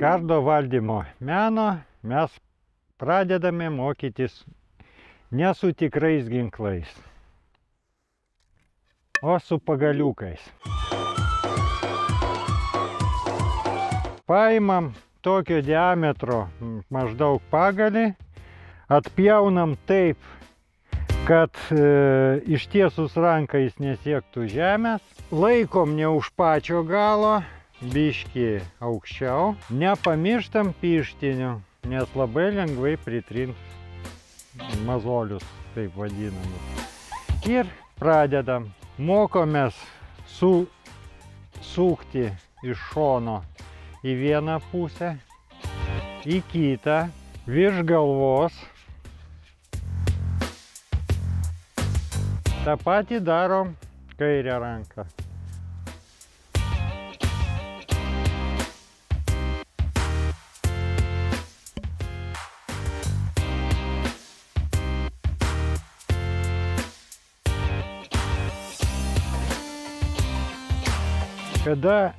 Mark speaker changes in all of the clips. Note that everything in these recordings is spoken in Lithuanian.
Speaker 1: kardo valdymo meno mes pradedame mokytis ne su tikrais ginklais, o su pagaliukais. Paimam tokio diametro maždaug pagalį, atpjaunam taip, kad ištiesus ranką jis nesiektų žemės. Laikom ne už pačio galo, biškį aukščiau. Nepamirštam pirštinių, nes labai lengvai pritrins mazolius, taip vadinamus. Ir pradedam. Mokomės sukti iš šono į vieną pusę, į kitą, virš galvos. Ta patį darom kairę ranką. Kada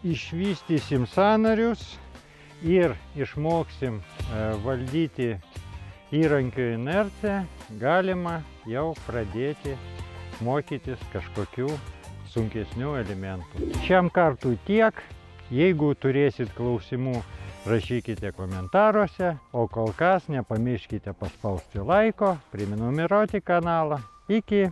Speaker 1: išvystysim sąnarius ir išmoksim valdyti įrankio inerciją, galima jau pradėti mokytis kažkokių sunkesnių elementų. Šiam kartui tiek. Jeigu turėsit klausimų, rašykite komentaruose, o kol kas nepamirškite paspausti laiko, prenumeruoti kanalą. Iki!